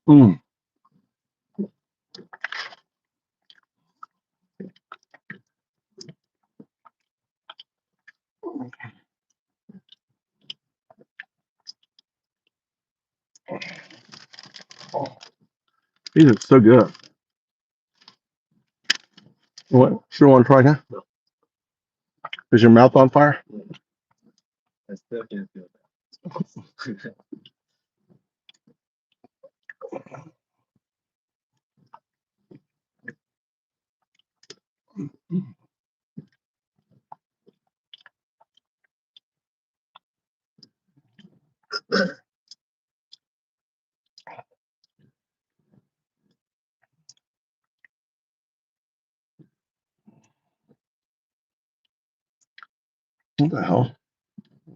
Mm. These are so good. What? Sure want to try now? No. Is your mouth on fire? I still can't feel that. What the hell?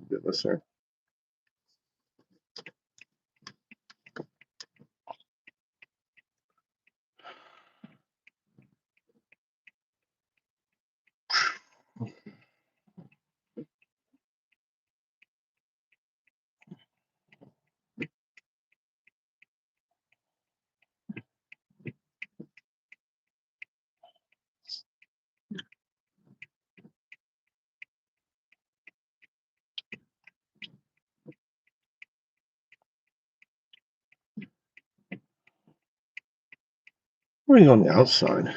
Get this here. What are you on the outside?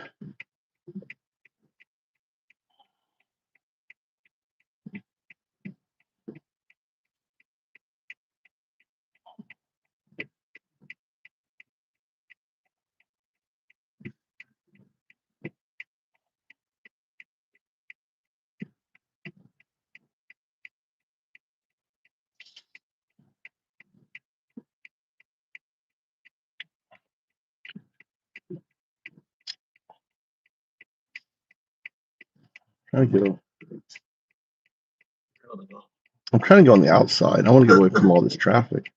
I'm trying to go on the outside. I want to get away from all this traffic.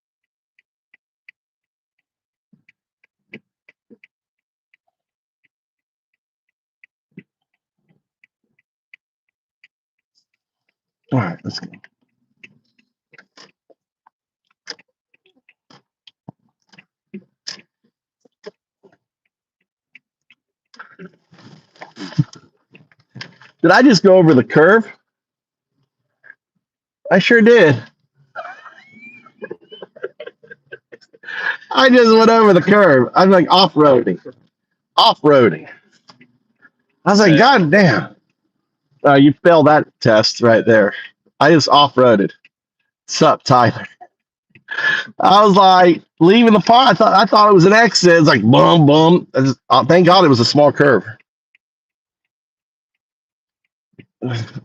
All right, let's go. Did I just go over the curve? I sure did. I just went over the curve. I'm like off-roading. Off-roading. I was like, God damn. You failed that test right there. I just off-roaded. Sup, Tyler? I was like leaving the pot. I thought it was an exit. It's like boom, boom. Thank God it was a small curve.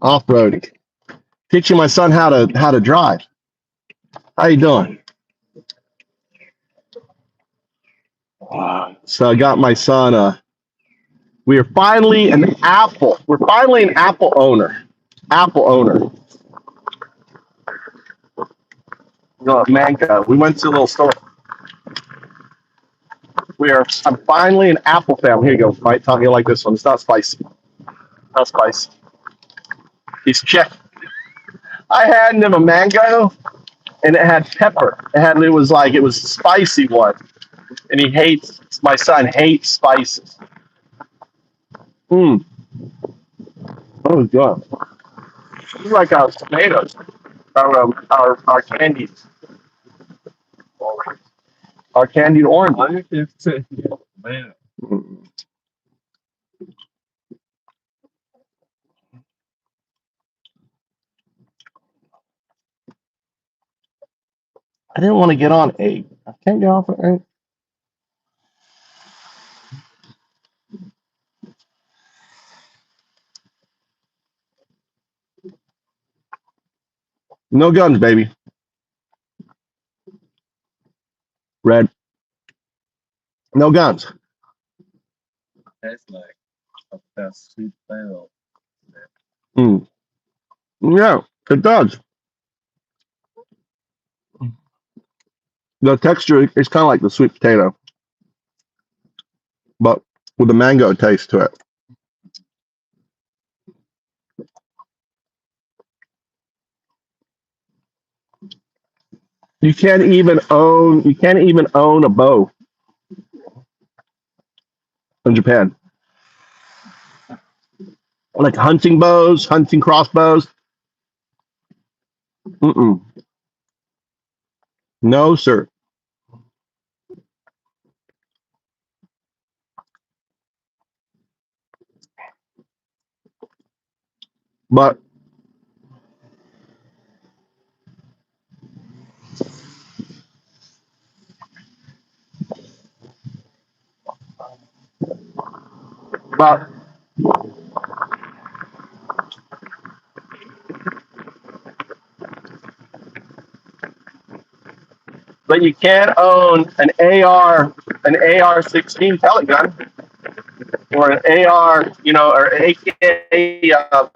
Off-roading. Teaching my son how to drive. How you doing? So I got my son. We are finally an Apple. We're finally an Apple owner. Apple owner. No, mango. We went to a little store. I'm finally an Apple family. Here you go. Right, Tommy, you like this one. It's not spicy. Not spicy. He's check. I had him a mango, and it had pepper. It was a spicy one, and my son hates spices. What was good? It's like our tomatoes, our candies, our candied oranges. Man. I didn't want to get on 8. I can't get off at 8. No guns, baby. Red. No guns. That's like a sweet potato. Yeah, it does. The texture is kind of like the sweet potato, but with a mango taste to it. You can't even own a bow. in Japan. Like hunting bows, hunting crossbows. Mm-mm. No, sir. But but but you can't own an AR-16 pellet gun or an AR, or AK.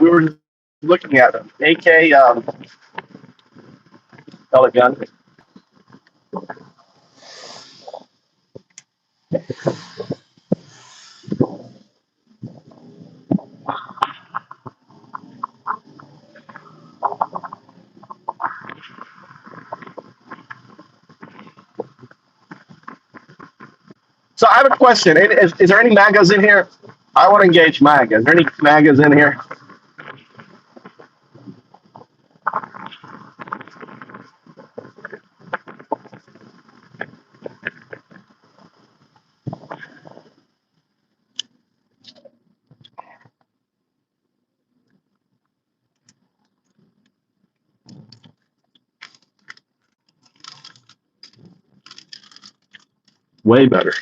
We were looking at them AK pellet gun. So I have a question. Is there any magas in here? I want to engage magas. Is there any magas in here? Way better.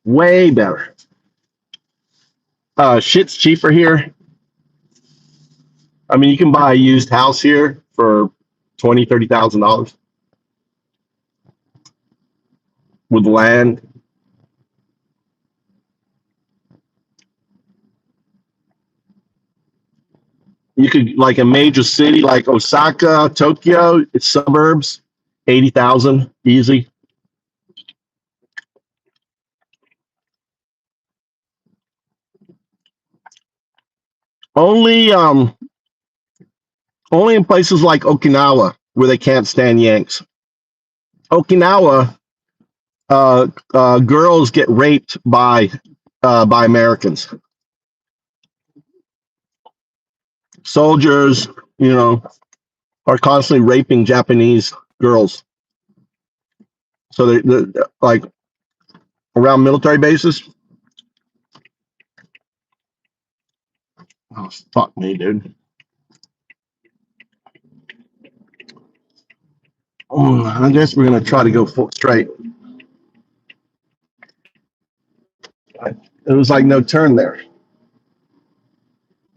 Way better. Shit's cheaper here. I mean, you can buy a used house here for $20,000-$30,000 with land. You could, like a major city like Osaka, Tokyo, it's suburbs, 80,000 easy. Only only in places like Okinawa where they can't stand Yanks. Okinawa, girls get raped by Americans. Soldiers, are constantly raping Japanese girls. So they're like around military bases. Oh, fuck me, dude. I guess we're gonna try to go straight. It was like no turn there.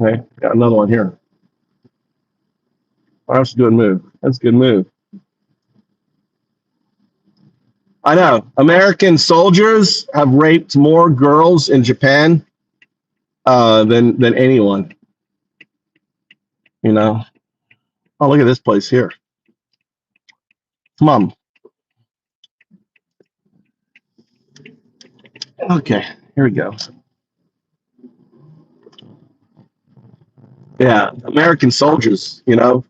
Okay, got another one here. Oh, that's a good move. That's a good move. I know. American soldiers have raped more girls in Japan than anyone. Oh, look at this place here. Come on. Okay, here we go. Yeah, American soldiers. They give.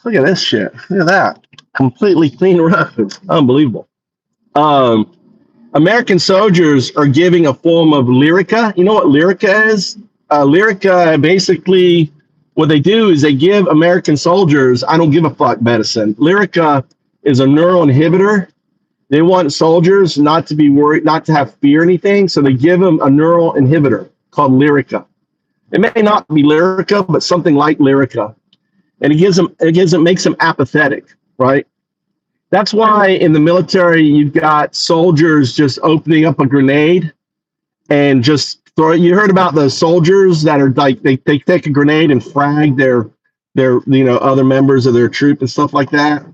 Look at this shit. Look at that. Completely clean roads. Unbelievable. American soldiers are giving a form of Lyrica. You know what Lyrica is? Lyrica, basically, what they do is they give American soldiers, I don't give a fuck medicine. Lyrica is a neural inhibitor. They want soldiers not to be worried, not to have fear anything, so they give them a neural inhibitor called Lyrica. It may not be Lyrica, but something like Lyrica. And makes them apathetic, right? That's why in the military, you've got soldiers just opening up a grenade and just throw it. You heard about the soldiers that are like, they take a grenade and frag their other members of their troop and stuff like that.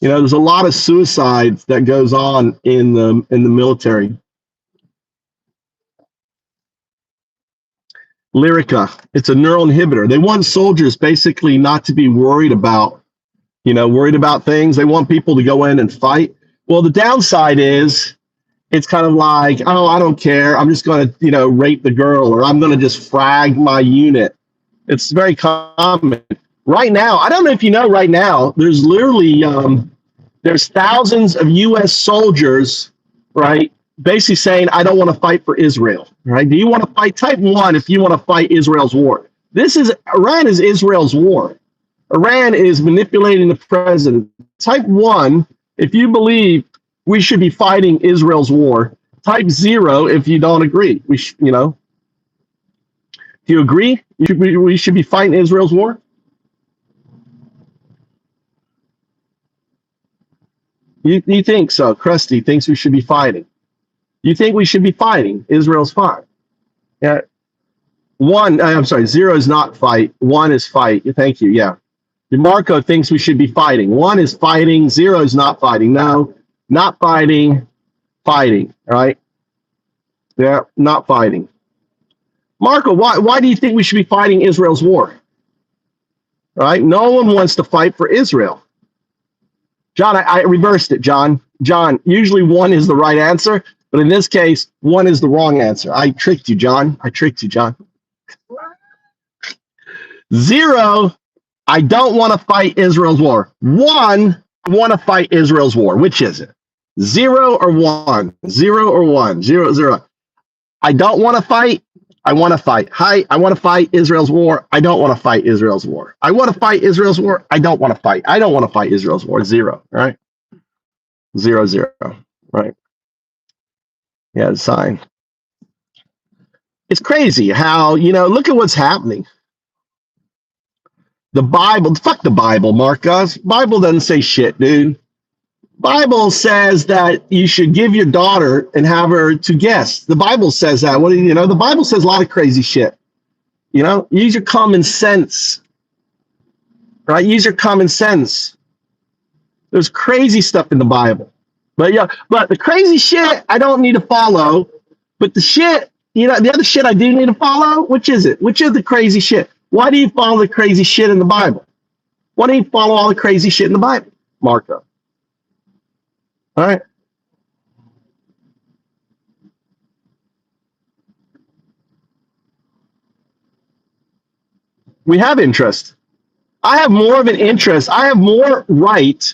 There's a lot of suicides that goes on in the military. Lyrica, it's a neural inhibitor. They want soldiers basically not to be worried about things. They want people to go in and fight. Well, the downside is it's kind of like, oh, I don't care. I'm just going to, rape the girl, or I'm going to just frag my unit. It's very common. Right now, I don't know if you know, right now, there's literally There's thousands of U.S. soldiers, right, basically saying, I don't want to fight for Israel, right? Do you want to fight? Type 1 if you want to fight Israel's war. Iran is Israel's war. Iran is manipulating the president. Type 1 if you believe we should be fighting Israel's war. Type 0 if you don't agree. Do you agree? We should be fighting Israel's war? You think so? Krusty thinks we should be fighting. You think we should be fighting? Israel's fine. Yeah. I'm sorry. 0 is not fight. 1 is fight. Thank you. Yeah. DeMarco thinks we should be fighting. 1 is fighting. 0 is not fighting. No, not fighting. Fighting. All right. Yeah, not fighting. Marco, why do you think we should be fighting Israel's war? All right. No one wants to fight for Israel. John, I reversed it, John. John, usually 1 is the right answer, but in this case, 1 is the wrong answer. I tricked you, John. 0, I don't want to fight Israel's war. 1, I want to fight Israel's war. Which is it? 0 or 1? 0 or 1? 0, 0. I don't want to fight. I want to fight. Hi, I want to fight Israel's war. I don't want to fight Israel's war. I want to fight Israel's war. I don't want to fight. I don't want to fight Israel's war. 0, right? 0, 0, right? Yeah, the sign. It's crazy how, look at what's happening. The Bible, fuck the Bible, Marcos. Bible doesn't say shit, dude. Bible says that you should give your daughter and have her to guests. The Bible says that. The Bible says a lot of crazy shit. Use your common sense. Right? Use your common sense. There's crazy stuff in the Bible. But the crazy shit I don't need to follow. But the shit, the other shit I do need to follow, which is it? Which is the crazy shit? Why do you follow the crazy shit in the Bible? Why do you follow all the crazy shit in the Bible, Marco? All right. We have interest. I have more of an interest. I have more right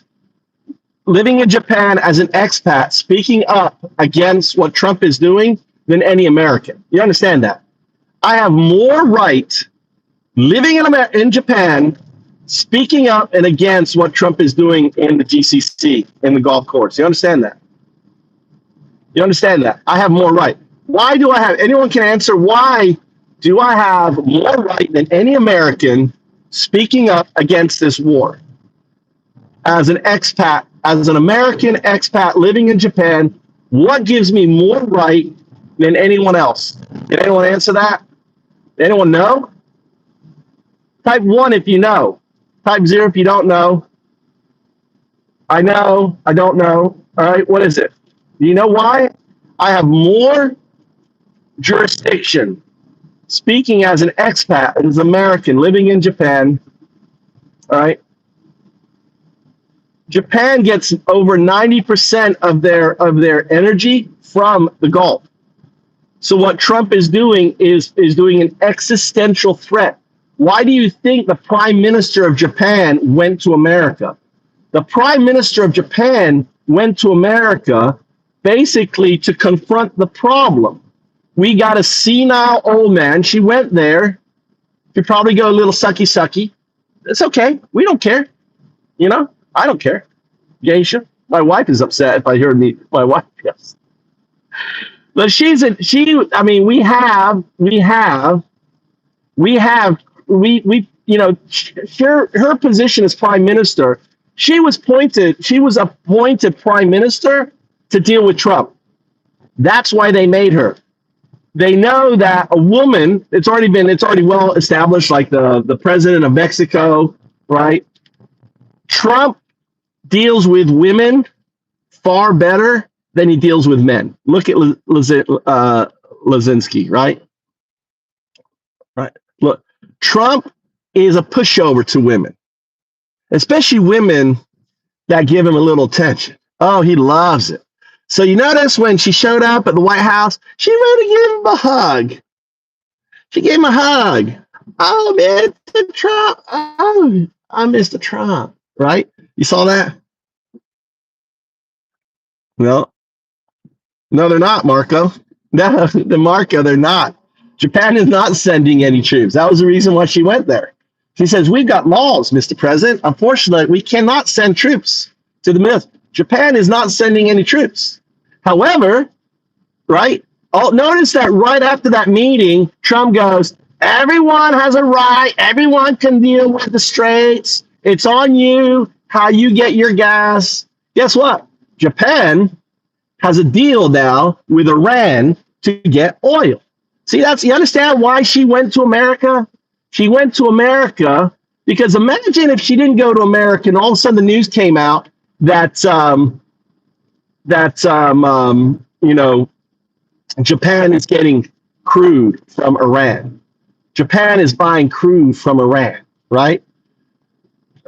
living in Japan as an expat, speaking up against what Trump is doing than any American. You understand that? I have more right living in Japan, speaking up and against what Trump is doing in the GCC, in the golf course. You understand that? You understand that? I have more right. Why do I have, anyone can answer, why do I have more right than any American speaking up against this war? As an expat, as an American expat living in Japan, what gives me more right than anyone else? Can anyone answer that? Anyone know? Type 1 if you know. Type 0 if you don't know. I know. I don't know. All right. What is it? Do you know why? I have more jurisdiction speaking as an expat, as an American living in Japan. All right. Japan gets over 90% of their energy from the Gulf. So what Trump is doing is doing an existential threat. Why do you think the Prime Minister of Japan went to America? The Prime Minister of Japan went to America basically to confront the problem. We got a senile old man. She went there. Could probably go a little sucky. It's okay. We don't care. I don't care. Geisha. My wife is upset if I hear my wife. Yes. But her position as prime minister, she was appointed prime minister to deal with Trump. That's why they made her. They know that a woman, it's already well established, like the president of Mexico, right? Trump deals with women far better than he deals with men. Look at Lazinski, right? Right. Look, Trump is a pushover to women, especially women that give him a little attention. Oh, he loves it. So you notice when she showed up at the White House, she wanted to give him a hug. She gave him a hug. Oh, Mr. Trump. Oh, I'm Mr. Trump, right? You saw that? No, no, they're not, Marco. No, Marco, they're not. Japan is not sending any troops. That was the reason why she went there. She says, we've got laws, Mr. President. Unfortunately, we cannot send troops to the Middle East. Japan is not sending any troops. However, right? Oh, notice that right after that meeting, Trump goes, everyone has a right. Everyone can deal with the straits. It's on you, how you get your gas. Guess what? Japan has a deal now with Iran to get oil. See, you understand why she went to America? She went to America because imagine if she didn't go to America and all of a sudden the news came out that Japan is getting crude from Iran. Japan is buying crude from Iran, right?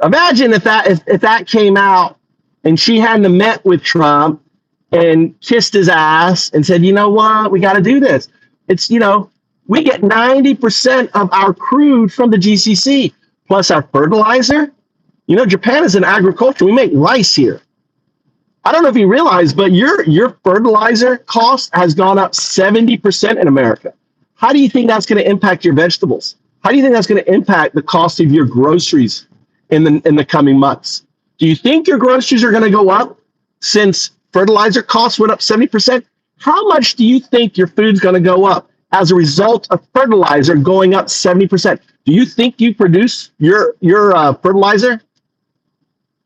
Imagine if that came out and she hadn't met with Trump and kissed his ass and said, you know what, we got to do this. It's, we get 90% of our crude from the GCC, plus our fertilizer. Japan is in agriculture. We make rice here. I don't know if you realize, but your fertilizer cost has gone up 70% in America. How do you think that's going to impact your vegetables? How do you think that's going to impact the cost of your groceries in the coming months? Do you think your groceries are going to go up since fertilizer costs went up 70%? How much do you think your food's going to go up as a result of fertilizer going up 70%? Do you think you produce your fertilizer?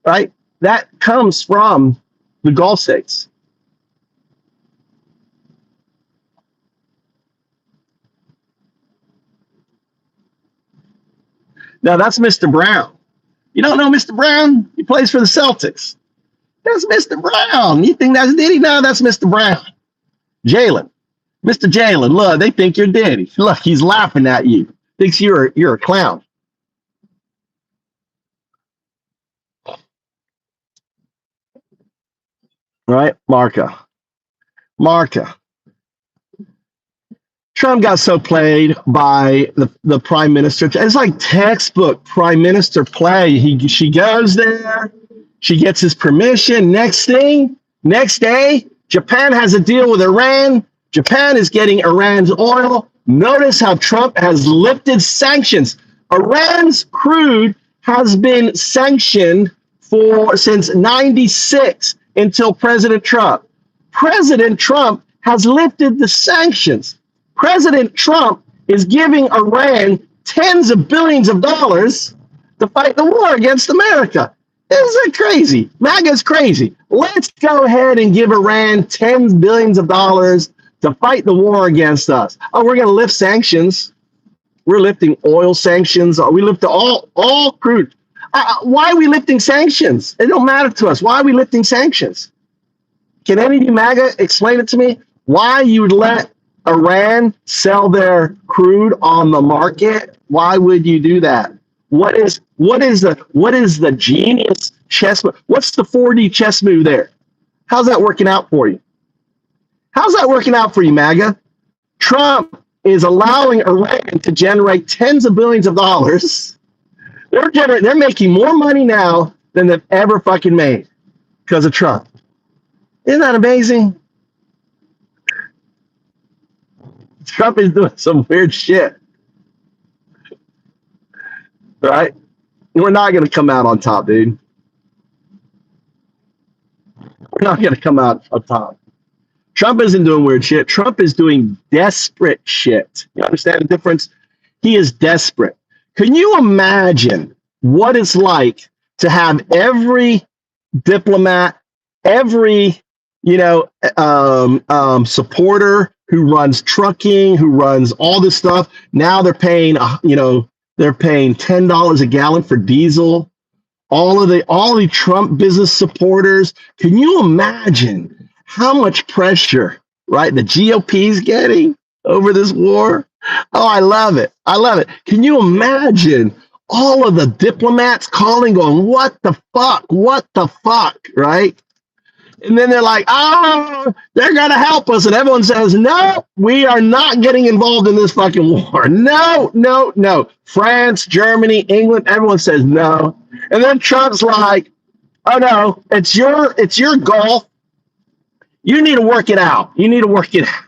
Right? That comes from the Gulf states. Now that's Mr. Brown. You don't know Mr. Brown? He plays for the Celtics. That's Mr. Brown. You think that's Diddy? No, that's Mr. Brown. Jalen. Mr. Jalen, look, they think you're Diddy. Look, he's laughing at you. Thinks you're a clown. Right? Marca. Trump got so played by the prime minister. It's like textbook prime minister play. She goes there. She gets his permission. Next day, Japan has a deal with Iran. Japan is getting Iran's oil. Notice how Trump has lifted sanctions. Iran's crude has been sanctioned since '96 until President Trump. President Trump has lifted the sanctions. President Trump is giving Iran tens of billions of dollars to fight the war against America. Isn't it crazy? MAGA's crazy. Let's go ahead and give Iran tens of billions of dollars to fight the war against us. Oh, we're going to lift sanctions. We're lifting oil sanctions. We lift all crude. Why are we lifting sanctions? It don't matter to us. Why are we lifting sanctions? Can any of you MAGA explain it to me? Why you would let Iran sell their crude on the market? Why would you do that? What is the genius chess move? What's the 4D chess move there? How's that working out for you? How's that working out for you, MAGA? Trump is allowing Iran to generate tens of billions of dollars. They're making more money now than they've ever fucking made because of Trump. Isn't that amazing? Trump is doing some weird shit. Right? We're not going to come out on top, dude. We're not going to come out on top. Trump isn't doing weird shit. Trump is doing desperate shit. You understand the difference? He is desperate. Can you imagine what it's like to have every diplomat, every supporter who runs trucking, who runs all this stuff? Now they're paying $10 a gallon for diesel. All the Trump business supporters. Can you imagine how much pressure, right, the GOP is getting over this war? Oh, I love it. Can you imagine all of the diplomats calling, going, what the fuck, right? And then they're like, they're going to help us. And everyone says, no, we are not getting involved in this fucking war. No. France, Germany, England, everyone says no. And then Trump's like, oh no, it's your Gulf. You need to work it out. You need to work it out.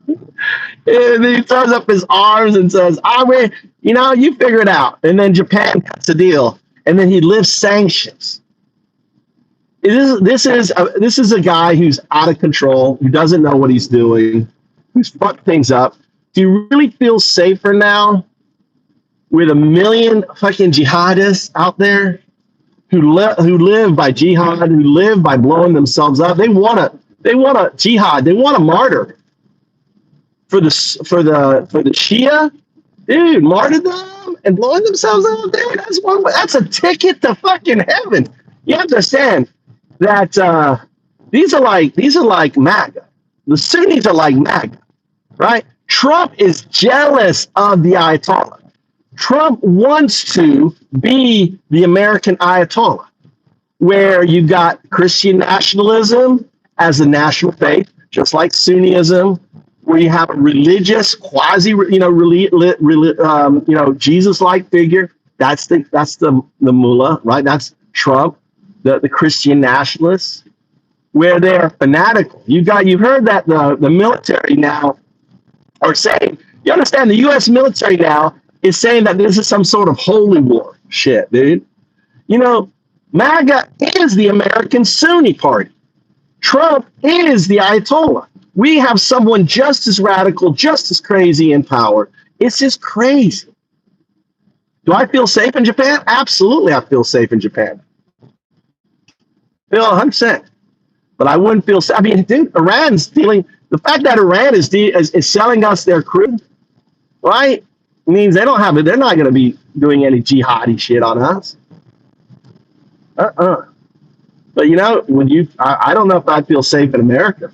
And then he throws up his arms and says, I mean, you know, you figure it out. And then Japan cuts a deal. And then he lifts sanctions. This is a guy who's out of control, who doesn't know what he's doing, who's fucked things up. Do you really feel safer now with a million fucking jihadists out there who live by jihad, who live by blowing themselves up? They want a jihad. They want a martyr for the Shia, dude. Martyr them and blowing themselves up, dude. That's a ticket to fucking heaven. You have to understand that these are like MAGA. The Sunnis are like MAGA, right? Trump is jealous of the Ayatollah. Trump wants to be the American Ayatollah, where you've got Christian nationalism as a national faith, just like Sunnism, where you have a religious, quasi, Jesus-like figure. That's the mullah, right? That's Trump, the Christian nationalists, where they're fanatical. You've heard that the military now are saying, you understand, the U.S. military now is saying that this is some sort of holy war shit, dude. You know, MAGA is the American Sunni party. Trump is the Ayatollah. We have someone just as radical, just as crazy in power. It's just crazy. Do I feel safe in Japan? Absolutely, I feel safe in Japan. Feel 100%. But I wouldn't feel safe. I mean, dude, Iran's dealing. The fact that Iran is selling us their crude, right, means they don't have it. They're not going to be doing any jihadi shit on us. But you know, I don't know if I'd feel safe in America.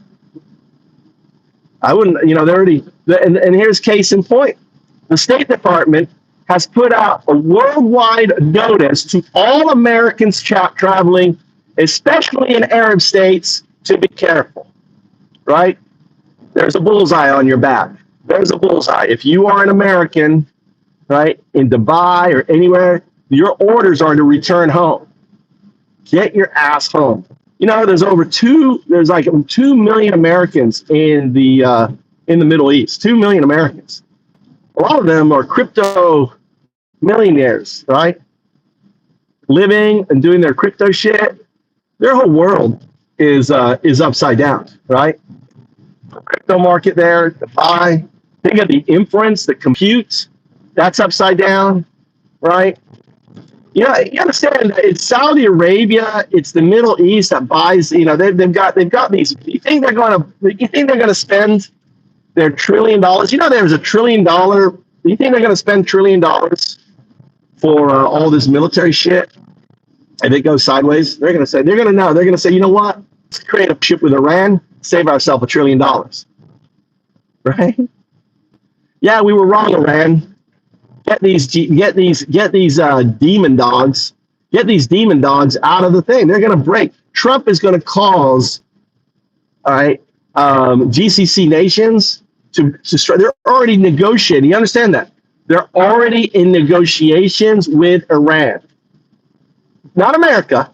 I wouldn't. You know, they're already. And here's case in point: the State Department has put out a worldwide notice to all Americans traveling, especially in Arab states, to be careful. Right? There's a bullseye on your back. There's a bullseye. If you are an American, right, in Dubai or anywhere, your orders are to return home. Get your ass home. You know, there's like 2 million Americans in the Middle East. 2 million Americans. A lot of them are crypto millionaires, right? Living and doing their crypto shit. Their whole world is upside down, right? Crypto market there, Dubai. Think of the inference, the compute, that's upside down, right? You know, you understand, it's Saudi Arabia, it's the Middle East that buys, you know, they've got these. You think they're gonna spend their $1 trillion? You know, there's $1 trillion. You think they're gonna spend $1 trillion for all this military shit? If it goes sideways, they're gonna say, you know what? Let's create a ship with Iran, save ourselves $1 trillion. Right? Yeah, we were wrong, Iran. Get these demon dogs. Get these demon dogs out of the thing. They're going to break. Trump is going to cause, all right, GCC nations to start. They're already negotiating. You understand that? They're already in negotiations with Iran, not America.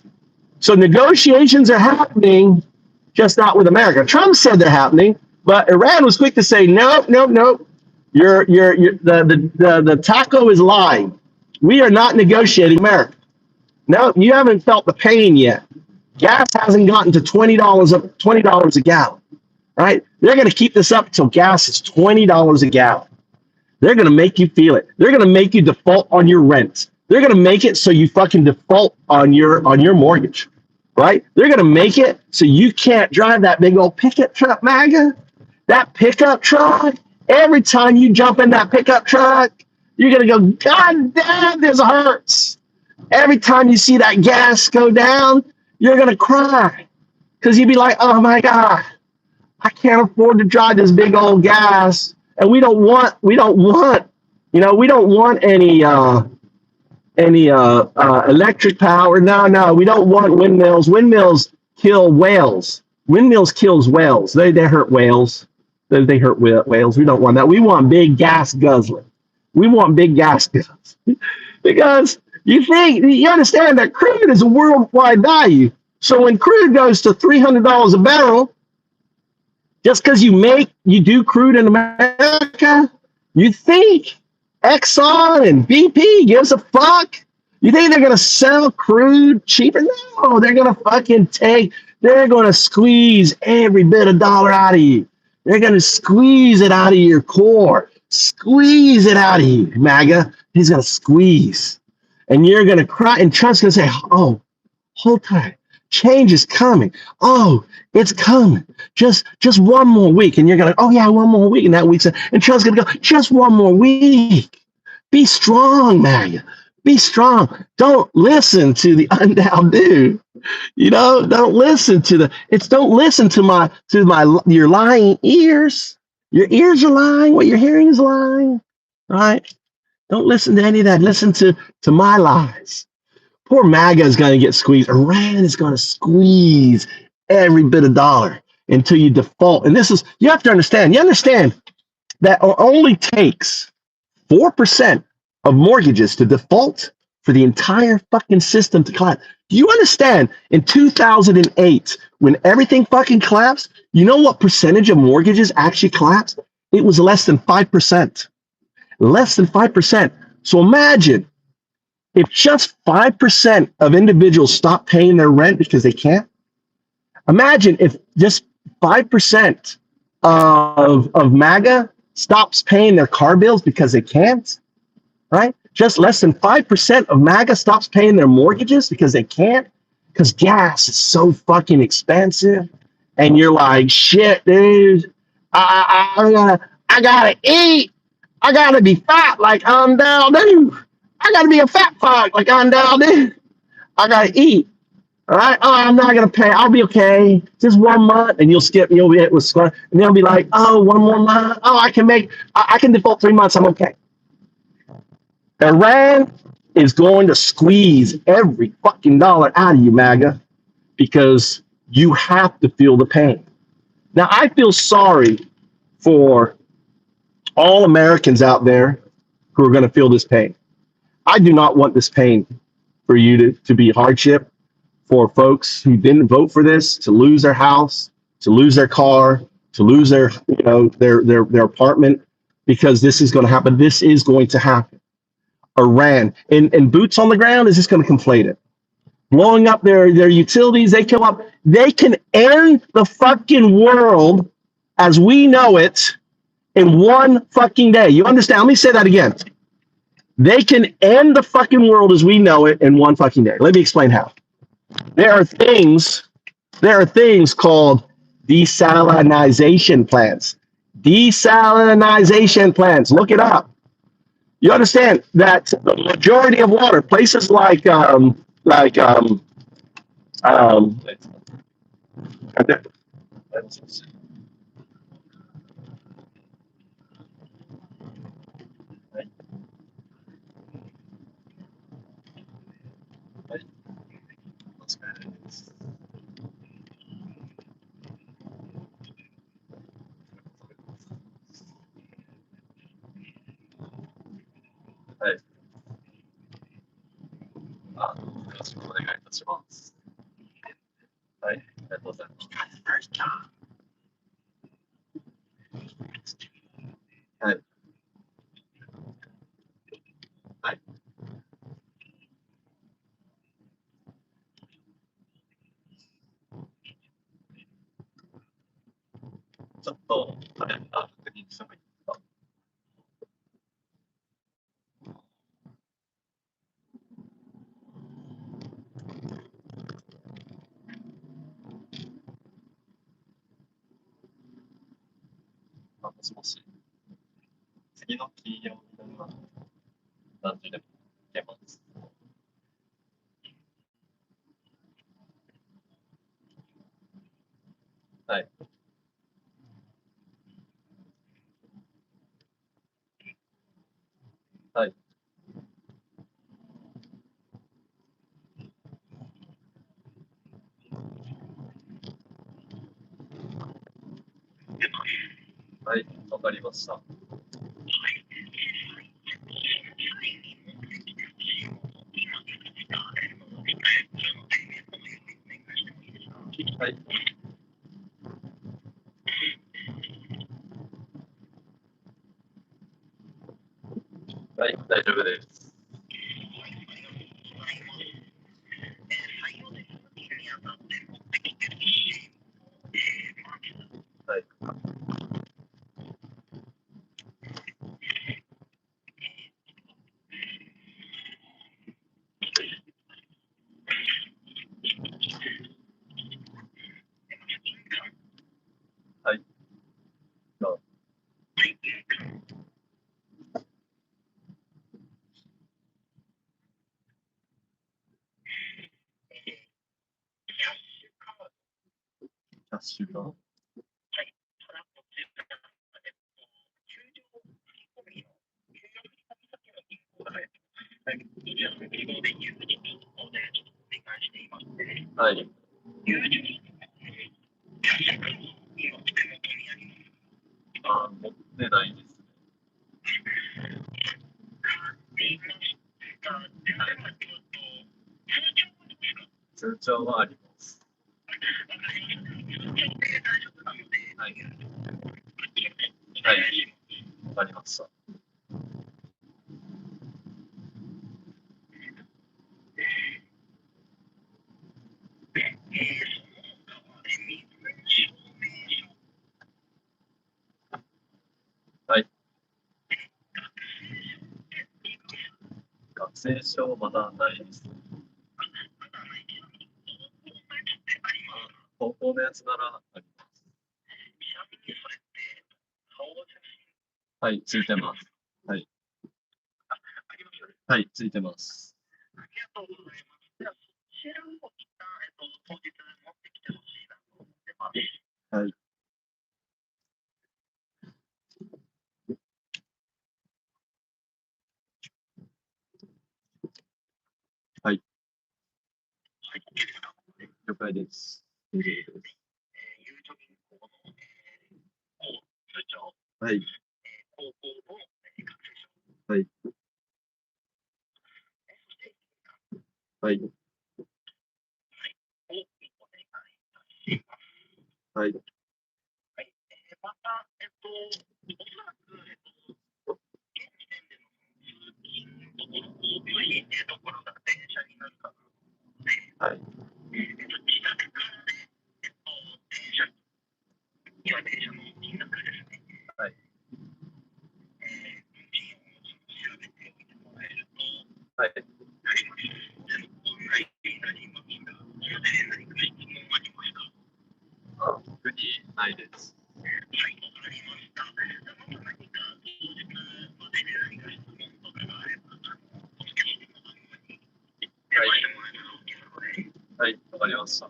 So negotiations are happening, just not with America. Trump said they're happening, but Iran was quick to say, nope. The taco is lying. We are not negotiating America. No, you haven't felt the pain yet. Gas hasn't gotten to $20 a gallon, right? They're going to keep this up until gas is $20 a gallon. They're going to make you feel it. They're going to make you default on your rent. They're going to make it so you fucking default on your mortgage, right? They're going to make it so you can't drive that big old pickup truck, MAGA. That pickup truck. Every time you jump in that pickup truck, you're going to go, God damn, this hurts. Every time you see that gas go down, you're going to cry. Because you'd be like, oh my God, I can't afford to drive this big old gas. And we don't want any electric power. No, we don't want windmills. Windmills kill whales. Windmills kills whales. They hurt whales. They hurt whales. We don't want that. We want big gas guzzling. We want big gas guzzling. Because you understand that crude is a worldwide value. So when crude goes to $300 a barrel, Just because you do crude in America, you think Exxon and BP gives a fuck? You think they're gonna sell crude cheaper? No, they're gonna they're gonna squeeze every bit of dollar out of you. They're gonna squeeze it out of your core. Squeeze it out of you, MAGA. He's gonna squeeze. And you're gonna cry, and Trump's gonna say, oh, hold tight. Change is coming. Oh, it's coming. Just one more week. And you're gonna, oh yeah, one more week. And that week's and Trump's gonna go, just one more week. Be strong, MAGA. Be strong. Don't listen to the undown dude. Don't listen to don't listen to your lying ears. Your ears are lying. What you're hearing is lying. Right? Don't listen to any of that. Listen to my lies. Poor MAGA is going to get squeezed. Iran is going to squeeze every bit of dollar until you default. And you have to understand. You understand that it only takes 4% of mortgages to default for the entire fucking system to collapse. Do you understand? In 2008, when everything fucking collapsed, you know what percentage of mortgages actually collapsed? It was less than 5%. Less than 5%. So imagine if just 5% of individuals stop paying their rent because they can't. Imagine if just 5% of MAGA stops paying their car bills because they can't, right? Just less than 5% of MAGA stops paying their mortgages because they can't, because gas is so fucking expensive. And you're like, shit, dude, I gotta eat. I gotta be fat like I'm down, dude. I gotta be a fat fuck like I'm down, dude. I gotta eat. All right. Oh, I'm not gonna pay. I'll be okay. Just 1 month, and you'll be hit with score, and they'll be like, oh, 1 more month. Oh, I can default 3 months. I'm okay. Iran is going to squeeze every fucking dollar out of you, MAGA, because you have to feel the pain. Now, I feel sorry for all Americans out there who are going to feel this pain. I do not want this pain for you to be hardship, for folks who didn't vote for this to lose their house, to lose their car, to lose their apartment, because this is going to happen. This is going to happen. Iran and boots on the ground is just going to conflate it. Blowing up their utilities, they can end the fucking world as we know it in one fucking day. You understand? Let me say that again. They can end the fucking world as we know it in one fucking day. Let me explain how. There are things called desalinization plants. Desalinization plants. Look it up. You understand that the majority of water, places like um, はい、大丈夫です。はい。はい。どうぞ。キャッシュが。はい。持ってないですね。通帳はあります。はい。はい。わかりました。はい。学生証まだないです。高校のやつならあります。はい、ついてます。はい。はい、ついてます。はい。はい。了解です。大丈夫です。はい。はい。はい。はい。はい。はい。はい。特にないです。はい。わかりました。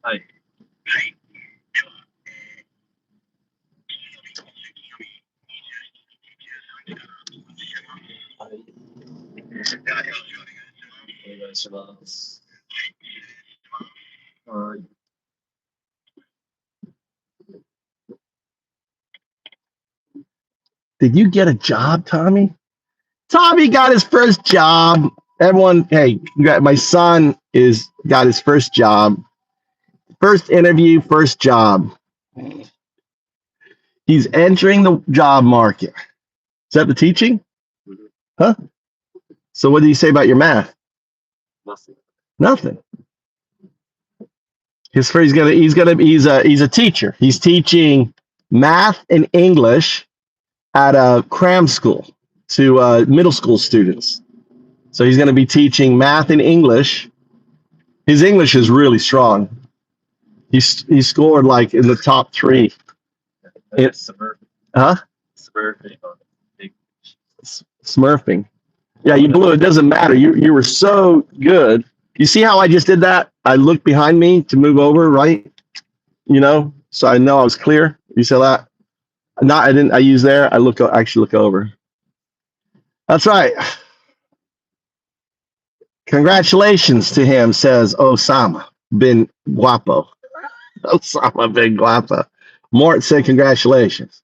はい。はい。お願いします。はい。Did you get a job, Tommy? Tommy got his first job. Everyone, hey, my son is got his first job. First interview, first job. He's entering the job market. Is that the teaching? Huh? So what did he say about your math? Nothing. Nothing. He's a teacher. He's teaching math and English at a cram school to middle school students. So he's going to be teaching math and English. His English is really strong. He scored like in the top 3. Huh? Smurfing. Yeah, you blew. It doesn't matter. You were so good. You see how I just did that? I looked behind me to move over, right? So I know I was clear. You saw that? Not I didn't. I use there. I actually look over. That's right. Congratulations to him, says Osama bin Guapo. Osama bin Guapo. Mort said congratulations.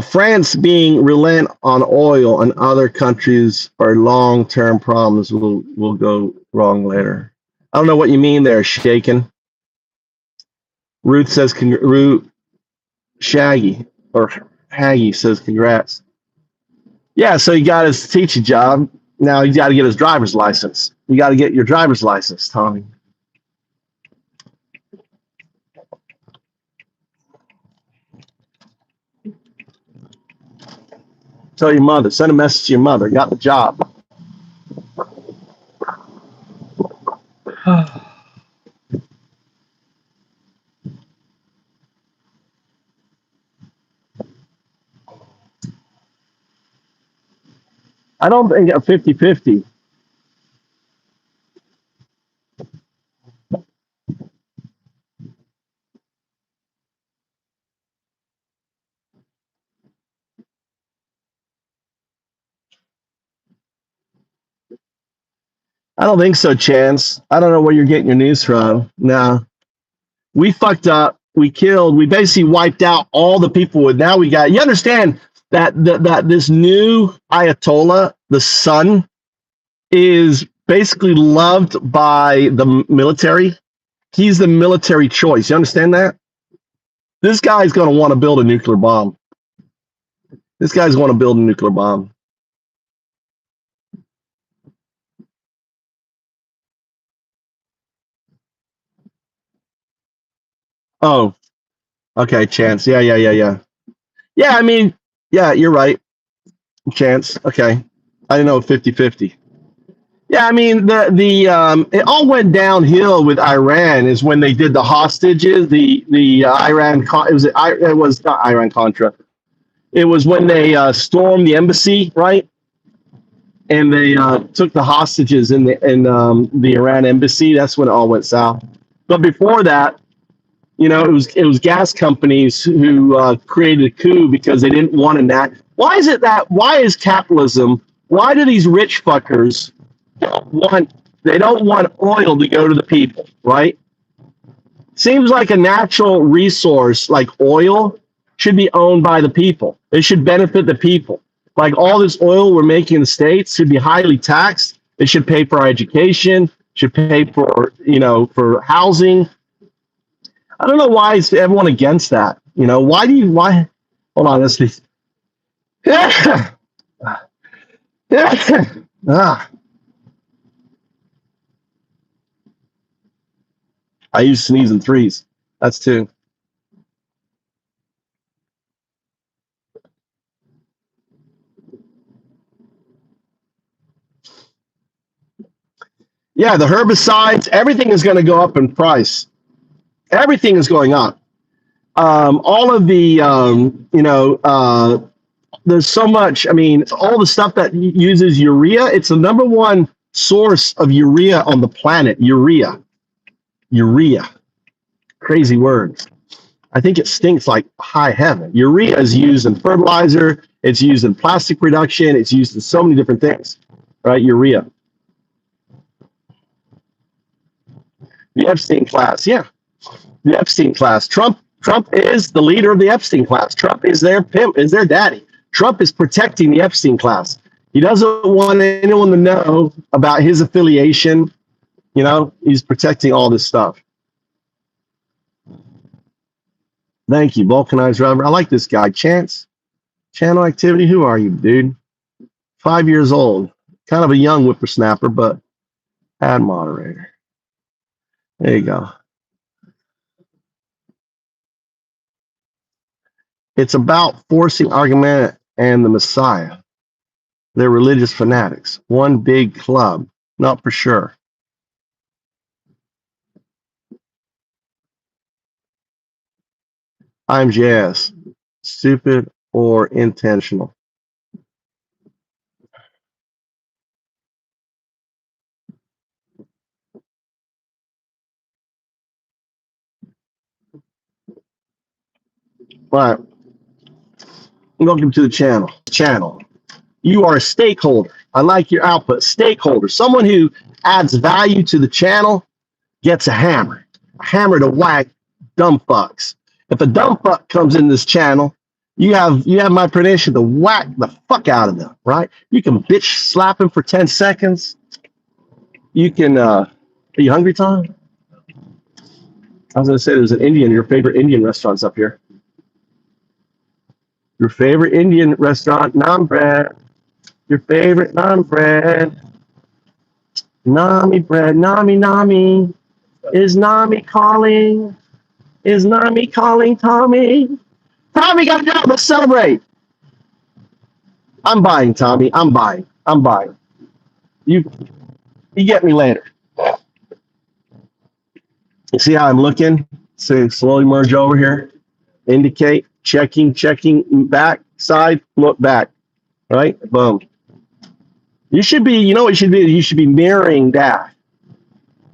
France being reliant on oil and other countries are long-term problems will go wrong later. I don't know what you mean there, shaken. Ruth says, Ruth Shaggy or Haggy says, congrats. Yeah, so he got his teaching job. Now he's got to get his driver's license. You got to get your driver's license, Tommy. Tell your mother. Send a message to your mother. Got the job. I don't think a 50-50. I don't think so, Chance. I don't know where you're getting your news from. No. We fucked up. We killed. We basically wiped out all the people. Now we got. You understand that that this new Ayatollah, the son, is basically loved by the military. He's the military choice. You understand that? This guy's going to want to build a nuclear bomb. This guy's going to build a nuclear bomb. Oh, okay, Chance. Yeah. Yeah, I mean, yeah, you're right. Chance. Okay. I didn't know 50-50. Yeah, I mean, it all went downhill with Iran is when they did the hostages, the Iran, it was not Iran Contra. It was when they stormed the embassy, right? And they took the hostages in the Iran embassy. That's when it all went south. But before that, you know, it was gas companies who created a coup because they didn't want to Why is it that? Why is capitalism? Why do these rich fuckers they don't want oil to go to the people, right? Seems like a natural resource like oil should be owned by the people. It should benefit the people. Like all this oil we're making in the States should be highly taxed. It should pay for our education, should pay for, you know, for housing. I don't know why is everyone against that. You know, why? Hold on, let's see. I use sneeze and threes. That's two. Yeah, the herbicides, everything is going to go up in price. Everything is going up. All of the, there's so much. I mean, all the stuff that uses urea, it's the number one source of urea on the planet. Urea. Crazy words. I think it stinks like high heaven. Urea is used in fertilizer. It's used in plastic production. It's used in so many different things, right? Urea. The Epstein class, yeah. The Epstein class. Trump is the leader of the Epstein class. Trump is their pimp, is their daddy. Trump is protecting the Epstein class. He doesn't want anyone to know about his affiliation. You know, he's protecting all this stuff. Thank you, vulcanized rubber. I like this guy. Chance. Channel activity. Who are you, dude? 5 years old. Kind of a young whippersnapper, but ad moderator. There you go. It's about forcing argument and the Messiah. They're religious fanatics. One big club. Not for sure. I'm jazz. Stupid or intentional. But welcome to the channel. You are a stakeholder. I like your output. Stakeholder. Someone who adds value to the channel gets a hammer. A hammer to whack dumb fucks. If a dumb fuck comes in this channel, you have my permission to whack the fuck out of them, right? You can bitch slap him for 10 seconds. You can Are you hungry, Tom? I was gonna say there's an Indian. Your favorite Indian restaurants up here. Your favorite Indian restaurant, naan bread. Your favorite naan bread. Nami bread, Nami Nami. Is Nami calling? Is Nami calling Tommy? Tommy got down. Let's celebrate. I'm buying, Tommy. I'm buying. I'm buying. You get me later. You see how I'm looking? So slowly merge over here. Indicate, checking, back, side, look back. Right? Boom. You should be, you know what you should be? You should be mirroring that.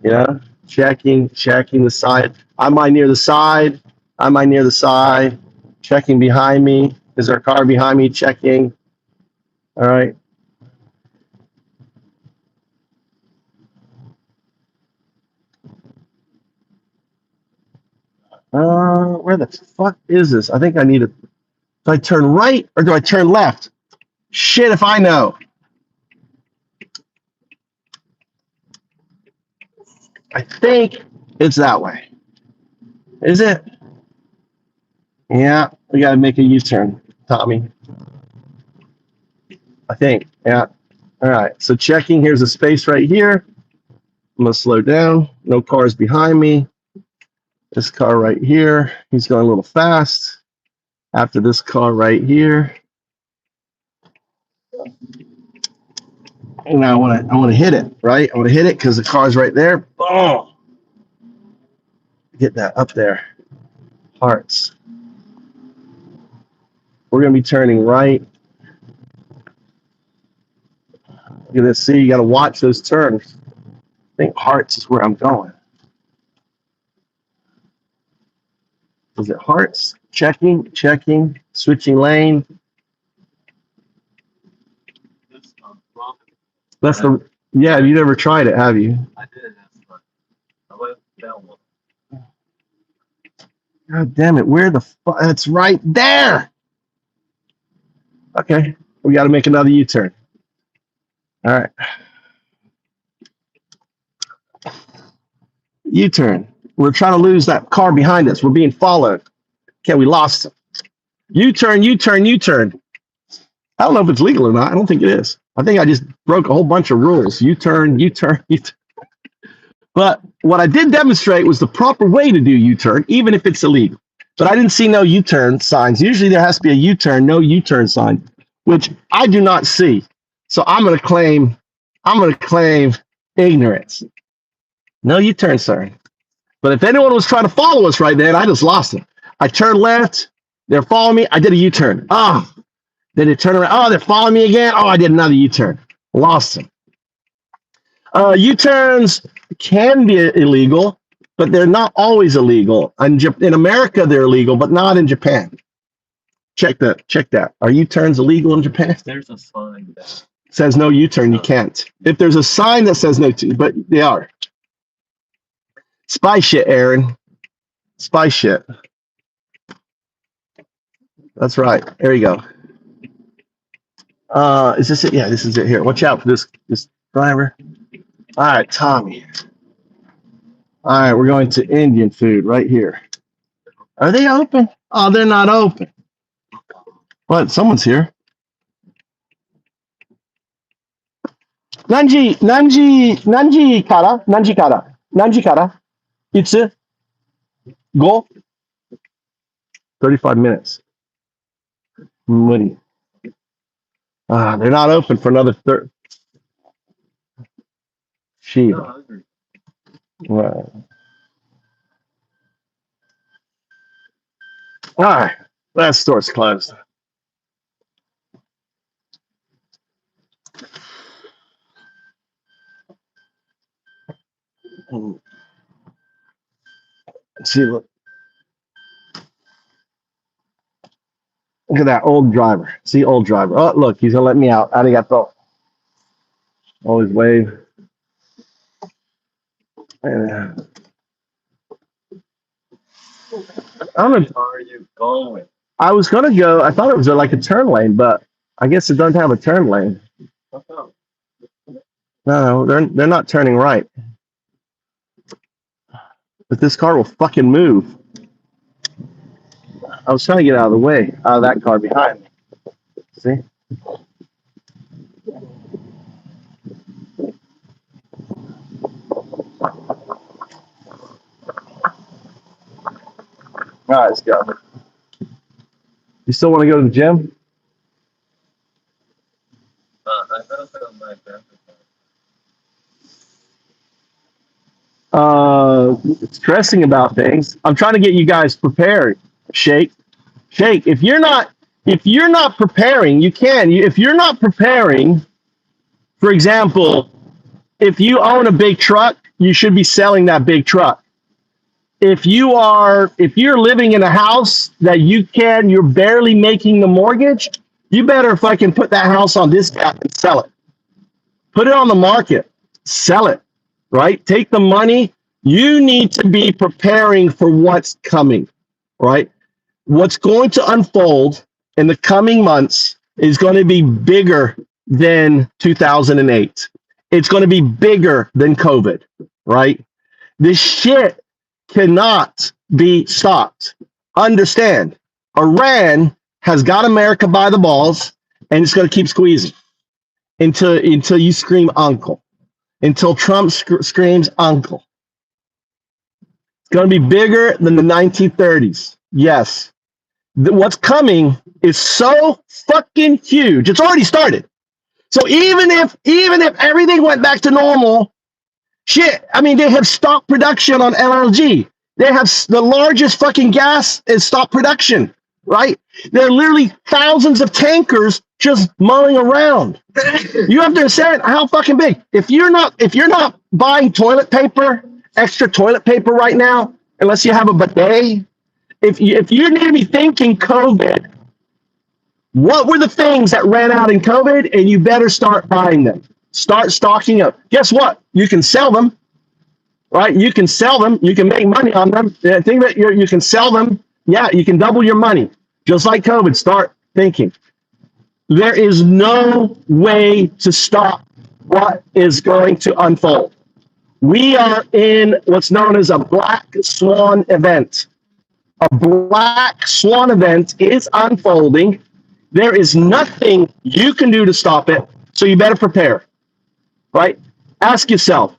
Yeah. Checking the side. Am I near the side? Am I near the side? Checking behind me. Is there a car behind me? Checking. All right. Where the fuck is this? I think I need to. Do I turn right or do I turn left? Shit, if I know. I think it's that way. Is it? Yeah, we gotta make a U-turn, Tommy. I think. Yeah. All right. So checking. Here's a space right here. I'm gonna slow down. No cars behind me. This car right here. He's going a little fast. After this car right here. And I want to hit it, right? I want to hit it because the car's right there. Boom. Get that up there. Hearts. We're going to be turning right. Look at this. See, you got to watch those turns. I think hearts is where I'm going. Is it hearts? Checking, switching lane. That's the, yeah, you never tried it, have you? I did. I went down one. God damn it, where the fuck? It's right there. Okay, we got to make another U-turn. All right. U-turn. We're trying to lose that car behind us. We're being followed. Okay, we lost him. U-turn. I don't know if it's legal or not. I don't think it is. I think I just broke a whole bunch of rules. U-turn. But what I did demonstrate was the proper way to do U-turn, even if it's illegal. But I didn't see no U-turn signs. Usually there has to be a U-turn, no U-turn sign, which I do not see. So I'm going to claim ignorance. No U-turn sign. But if anyone was trying to follow us right there, I just lost them. I turned left. They're following me. I did a U-turn. Oh, then it turned around. Oh, they're following me again. Oh, I did another U-turn. Lost them. U-turns can be illegal, but they're not always illegal. In America, they're illegal, but not in Japan. Check that. Are U-turns illegal in Japan? There's a sign that says no U-turn, you can't. If there's a sign that says no, but they are. Spy shit, Aaron. Spy shit. That's right. There you go. Is this it? Yeah, this is it here. Watch out for this driver. All right, Tommy. All right, we're going to Indian food right here. Are they open? Oh, they're not open. What? Someone's here. Nanji kara. It's go. 35 minutes. Money. They're not open for another 30. Shit. Right. All right. That store's closed. See, look at that old driver. See, old driver. Oh, look, he's gonna let me out. Arigato. Always wave. I don't know. Where are you going? I was gonna go. I thought it was like a turn lane, but I guess it doesn't have a turn lane. No, they're not turning right. But this car will fucking move. I was trying to get out of the way, out of that car behind me. See? All right, let's go. You still want to go to the gym? I gotta put on my Stressing about things. I'm trying to get you guys prepared. Shake. If you're not preparing, you can. If you're not preparing, for example, if you own a big truck, you should be selling that big truck. If you're living in a house that you're barely making the mortgage, you better fucking put that house on discount and sell it. Put it on the market, sell it, right? Take the money. You need to be preparing for what's coming, right? What's going to unfold in the coming months is going to be bigger than 2008. It's going to be bigger than COVID, right? This shit cannot be stopped. Understand, Iran has got America by the balls, and it's going to keep squeezing until you scream uncle, until Trump screams uncle. It's going to be bigger than the 1930s. Yes. What's coming is so fucking huge. It's already started. So even if everything went back to normal, shit, I mean, they have stopped production on LNG. They have the largest fucking gas is stopped production, right? There are literally thousands of tankers just mulling around. You have to understand how fucking big. If you're not buying toilet paper, extra toilet paper right now, unless you have a bidet, if you need to be thinking COVID, what were the things that ran out in COVID, and you better start buying them. Start stocking up. Guess what? You can sell them, right? You can sell them. You can make money on them. The thing that you can sell them, yeah, you can double your money. Just like COVID, start thinking. There is no way to stop what is going to unfold. We are in what's known as a black swan event. A black swan event is unfolding. There is nothing you can do to stop it, so you better prepare, right? Ask yourself,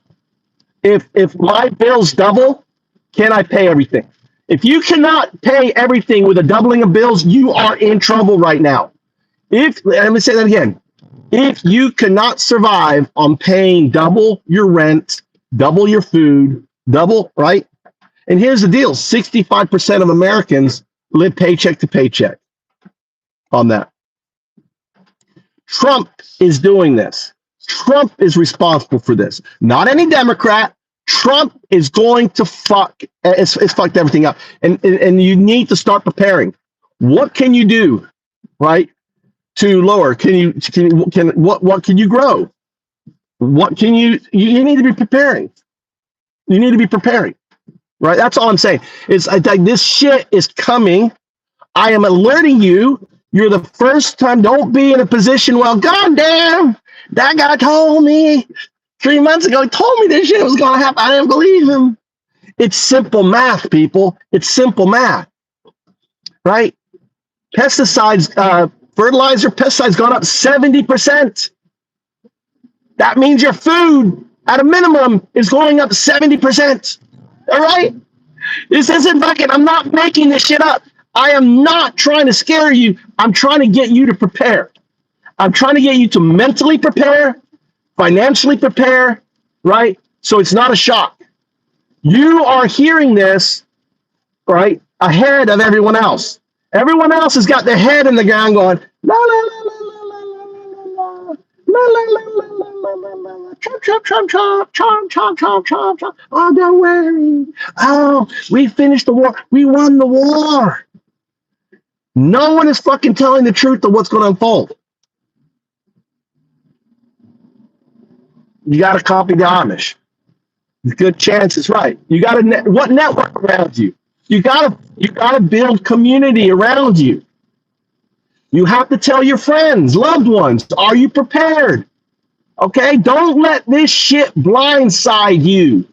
if my bills double, can I pay everything? If you cannot pay everything with a doubling of bills, you are in trouble right now. Let me say that again. If you cannot survive on paying double your rent, double your food, double, right? And here's the deal, 65% of Americans live paycheck to paycheck on that. Trump is doing this. Trump is responsible for this. Not any Democrat. Trump is going to it's fucked everything up. And you need to start preparing. What can you do, right, to lower? What can you grow? What can you need to be preparing. You need to be preparing, right? That's all I'm saying. It's like this shit is coming. I am alerting you. You're the first time. Don't be in a position, well, goddamn, that guy told me 3 months ago, he told me this shit was going to happen. I didn't believe him. It's simple math, people. It's simple math, right? Pesticides, fertilizer, pesticides gone up 70%. That means your food, at a minimum, is going up 70%. All right? This isn't fucking, I'm not making this shit up. I am not trying to scare you. I'm trying to get you to prepare. I'm trying to get you to mentally prepare, financially prepare, right? So it's not a shock. You are hearing this, right, ahead of everyone else. Everyone else has got their head in the ground going, la, la, la, la, la, la, la, la, la, Trump, Trump, Trump, Trump, Trump, Trump, Trump, Trump, Trump. Oh, don't worry. Oh, we finished the war. We won the war. No one is fucking telling the truth of what's going to unfold. You got to copy the Amish. Good chance it's right. You got to what network around you? You got to build community around you. You have to tell your friends, loved ones, are you prepared? Okay, don't let this shit blindside you.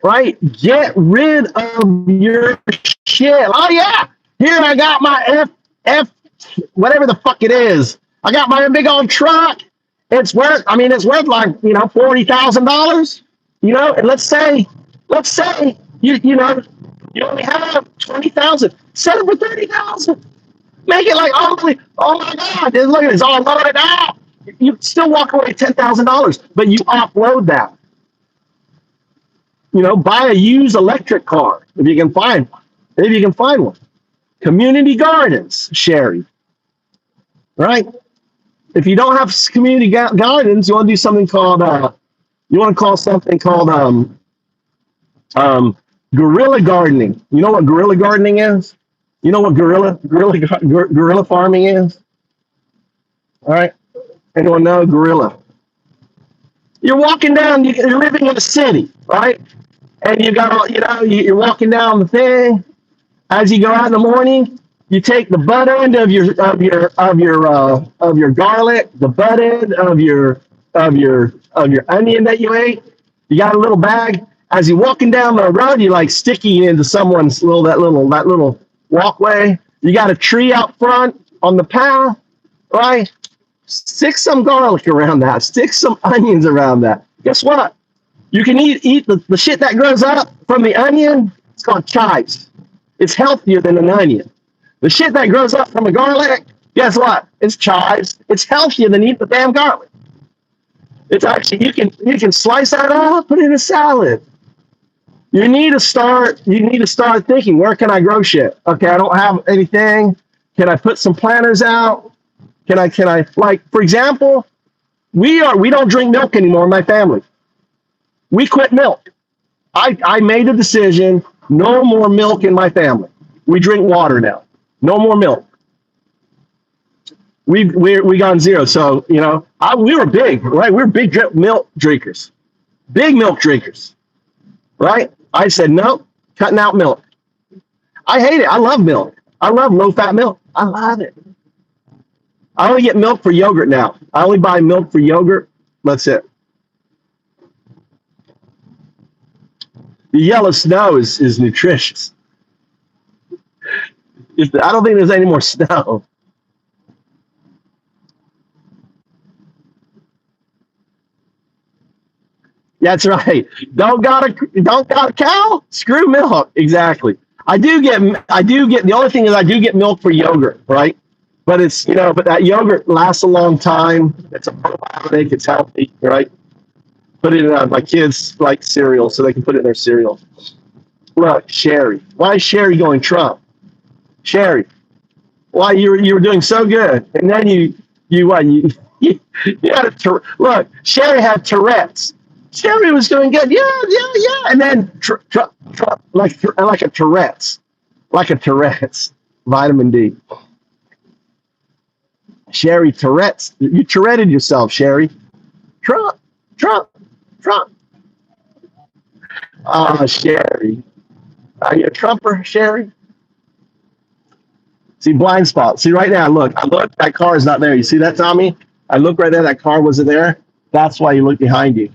right? Get rid of your shit. Oh yeah, here I got my F whatever the fuck it is. I got my big old truck. It's worth. I mean, it's worth like $40,000. And let's say you only have 20,000. Sell it for 30,000. Make it like oh my god, look at this all loaded out. You still walk away $10,000, but you offload that. Buy a used electric car if you can find one. If you can find one. Community gardens, Sherry. Right? If you don't have community gardens, you want to do something called guerrilla gardening. You know what guerrilla gardening is? You know what guerrilla farming is? All right. Anyone know guerrilla? You're walking down. You're living in a city, right? And you got you're walking down the thing. As you go out in the morning, you take the butt end of your garlic, the butt end of your onion that you ate. You got a little bag. As you're walking down the road, you like sticky into someone's that little walkway. You got a tree out front on the path, right? Stick some garlic around that. Stick some onions around that. Guess what? You can eat the shit that grows up from the onion. It's called chives. It's healthier than an onion. The shit that grows up from a garlic, guess what? It's chives. It's healthier than eating the damn garlic. It's actually you can slice that up, put it in a salad. You need to start thinking, where can I grow shit? Okay, I don't have anything. Can I put some planters out? Can I like, for example, we don't drink milk anymore in my family. We quit milk. I made a decision, no more milk in my family. We drink water now. No more milk. We gone zero. So, we were big, right? We were big milk drinkers. Big milk drinkers. Right? I said, no, cutting out milk. I hate it. I love milk. I love low-fat milk. I love it. I only get milk for yogurt now. I only buy milk for yogurt. That's it. The yellow snow is nutritious. I don't think there's any more snow. That's right. Don't got a cow? Screw milk. Exactly. I do get the only thing is I do get milk for yogurt, right? But but that yogurt lasts a long time. It's a probiotic, it's healthy, right? Put it in my kids like cereal, so they can put it in their cereal. Look, Sherry. Why is Sherry going Trump? Sherry, why you were doing so good, and then you had look. Sherry had Tourette's. Sherry was doing good, yeah, and then like a Tourette's, vitamin D. Sherry Tourette's, you Touretted yourself, Sherry. Trump. Sherry, are you a Trumper, Sherry? See, blind spot. See, right now, look, that car is not there. You see that, Tommy? I look right there, that car wasn't there. That's why you look behind you.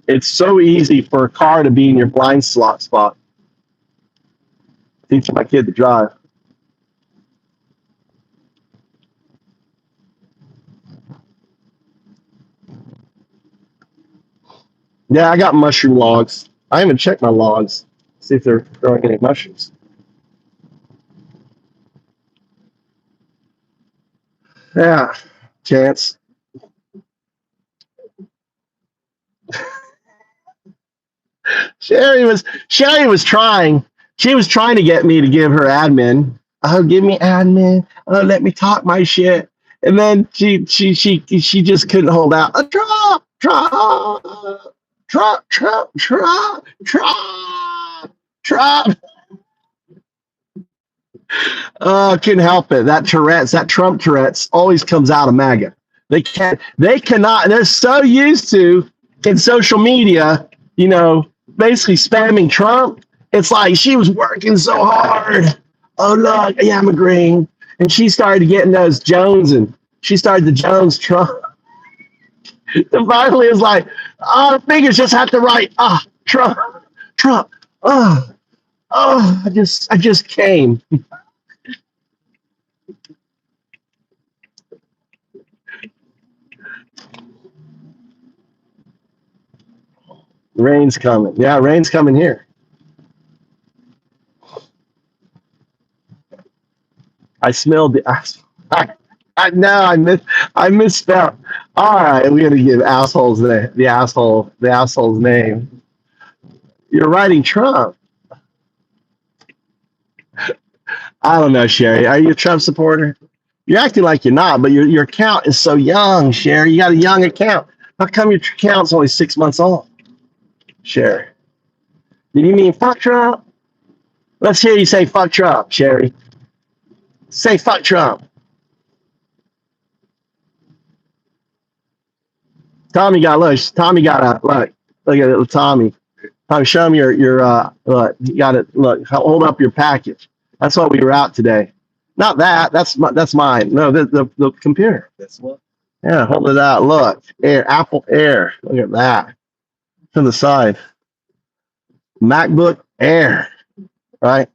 It's so easy for a car to be in your blind spot. Teaching my kid to drive. Yeah, I got mushroom logs. I haven't checked my logs. See if they're growing any mushrooms. Yeah, Chance. Sherry was trying. She was trying to get me to give her admin. Oh, give me admin. Oh, let me talk my shit. And then she just couldn't hold out. Trump. Oh, couldn't help it. That Trump Tourette's always comes out of MAGA. They cannot, they're so used to in social media, basically spamming Trump. It's like she was working so hard. Oh, look, yeah, I'm agreeing. And she started getting those Jones, and she started the Jones Trump. And finally, it's like, the fingers just have to write, Trump. Trump. Oh, I just came. Rain's coming. Yeah, rain's coming here. I smelled the asshole. I misspelled. All right, we gotta give assholes the asshole's name. You're writing Trump. I don't know, Sherry. Are you a Trump supporter? You're acting like you're not, but your account is so young, Sherry. You got a young account. How come your account's only 6 months old? Sherry. Did you mean fuck Trump? Let's hear you say fuck Trump, Sherry. Say fuck Trump. Tommy got lunch. Tommy got a look. Look at it, Tommy. Tommy, show him your look. You got it. Look, hold up your package. That's what we were out today. Not that. That's mine. No, the computer. That's what? Yeah, hold it out. Look, Air, Apple Air. Look at that. To the side. MacBook Air, right?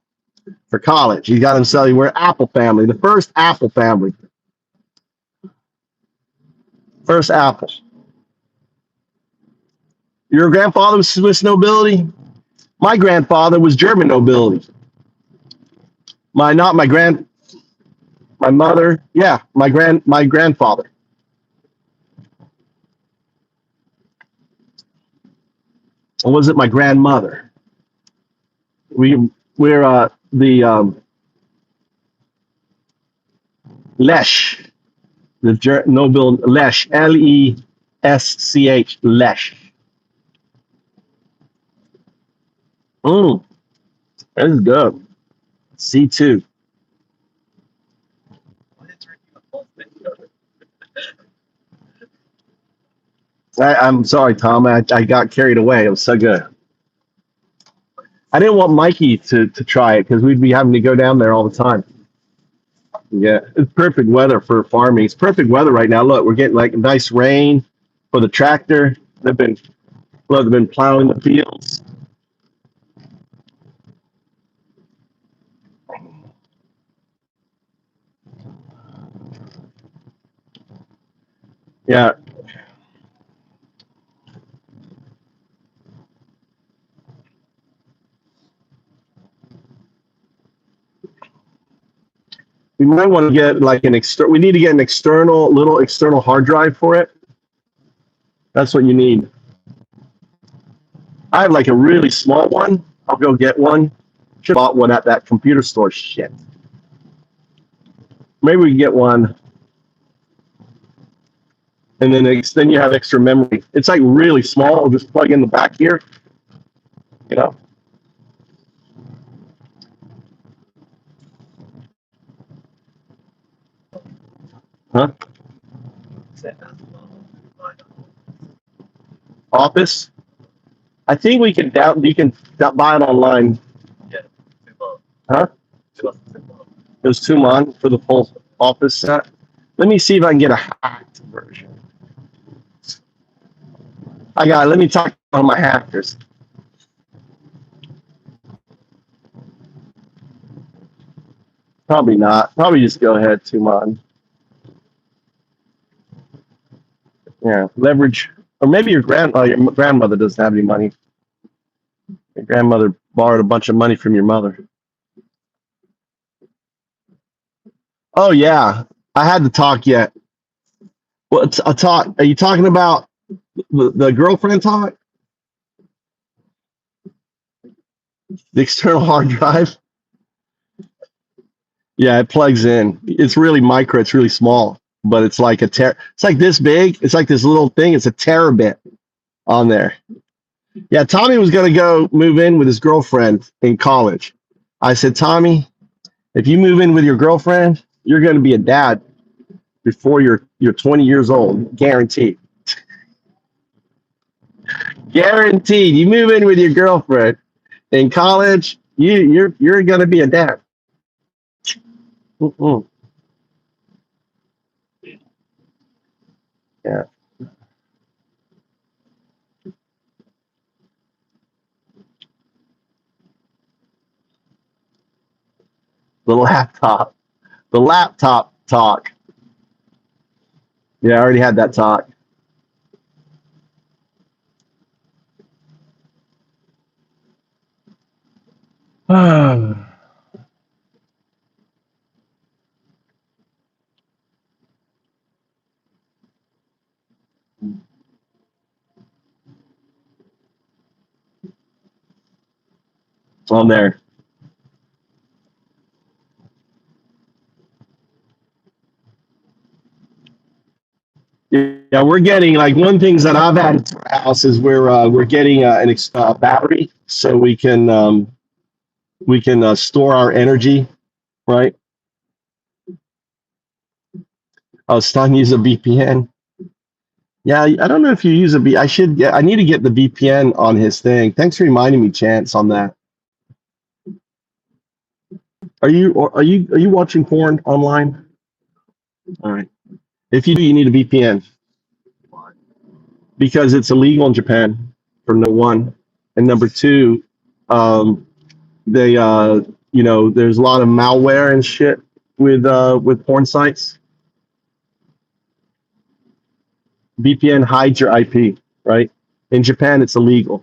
For college. He got himself. We're Apple family. The first Apple family. First Apple. Your grandfather was Swiss nobility? My grandfather was German nobility. My mother, yeah, my grandfather. Or was it my grandmother? We're the Lesch, the noble Lesch, Lesch, Lesch. This is good. C2. I'm sorry, Tom. I got carried away. It was so good. I didn't want Mikey to try it because we'd be having to go down there all the time. Yeah, it's perfect weather for farming. It's perfect weather right now. Look, we're getting like nice rain for the tractor. They've been plowing the fields. Yeah. We might want to get like an external. We need to get an little external hard drive for it. That's what you need. I have like a really small one. I'll go get one. Should have bought one at that computer store. Shit. Maybe we can get one. And then you have extra memory. It's like really small. I'll just plug in the back here. You know. Huh? Office. I think we can you can buy it online. Yeah. Huh? It was 2 months for the full Office set. Let me see if I can get a hacked version. Let me talk to my hackers. Probably not. Probably just go ahead 2 months. Yeah, leverage. Or maybe your grandmother doesn't have any money. Your grandmother borrowed a bunch of money from your mother. Oh yeah, I had to talk yet. Well, a talk. Are you talking about the girlfriend talk? The external hard drive? Yeah, it plugs in. It's really micro. It's really small, but it's like it's like this big. It's like this little thing. It's a terabit on there. Yeah, Tommy was going to go move in with his girlfriend in college. I said, Tommy, if you move in with your girlfriend, you're going to be a dad before you're 20 years old, guaranteed. Guaranteed. You move in with your girlfriend in college, you're going to be a dad. Mm-mm. Yeah. The laptop. The laptop talk. Yeah, I already had that talk. On there. Yeah, we're getting like one things that I've added to our house is we're getting an battery so we can store our energy, right? I was starting to use a VPN. Yeah, I don't know if you use a I should get. I need to get the VPN on his thing. Thanks for reminding me, Chance, on that. Are you watching porn online? All right. If you do, you need a VPN because it's illegal in Japan. For number one, and number two, they there's a lot of malware and shit with porn sites. VPN hides your IP, right? In Japan, it's illegal.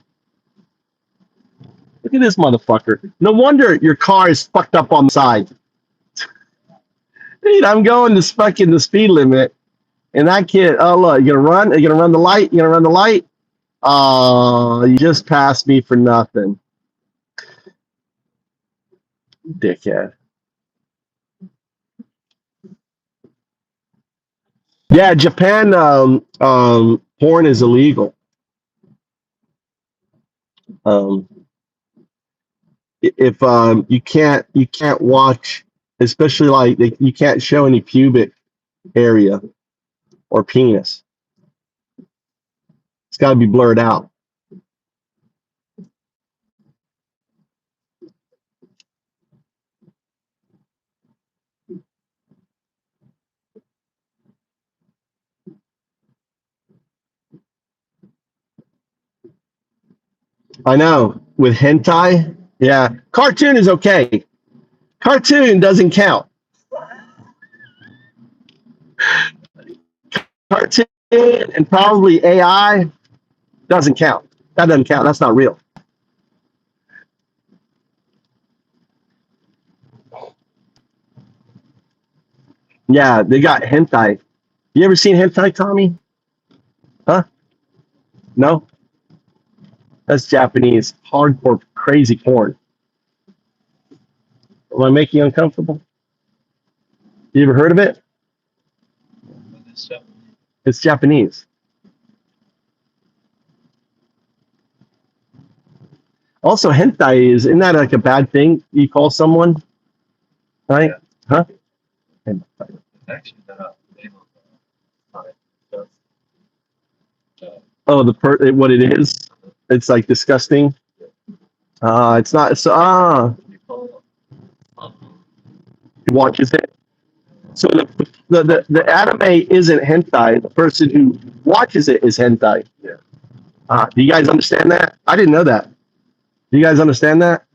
Look at this motherfucker. No wonder your car is fucked up on the side. Dude, I'm going to fucking the speed limit, and that kid, oh look, you're gonna run? You're gonna run the light? You're gonna run the light? Oh, you just passed me for nothing. Dickhead. Yeah, Japan porn is illegal. If you can't watch, especially like you can't show any pubic area or penis. It's got to be blurred out. I know. With hentai, yeah. Cartoon is okay. Cartoon doesn't count. Cartoon and probably AI doesn't count. That doesn't count. That's not real. Yeah, they got hentai. You ever seen hentai, Tommy? Huh? No? That's Japanese. Hardcore, crazy porn. Am I making you uncomfortable? You ever heard of it? It's Japanese. Also, hentai isn't that like a bad thing you call someone? Right? Yeah. Huh? Actually, oh, what it is? It's like disgusting. It's not. It's he watches it. So the anime isn't hentai. The person who watches it is hentai. Yeah. Do you guys understand that? I didn't know that. Do you guys understand that?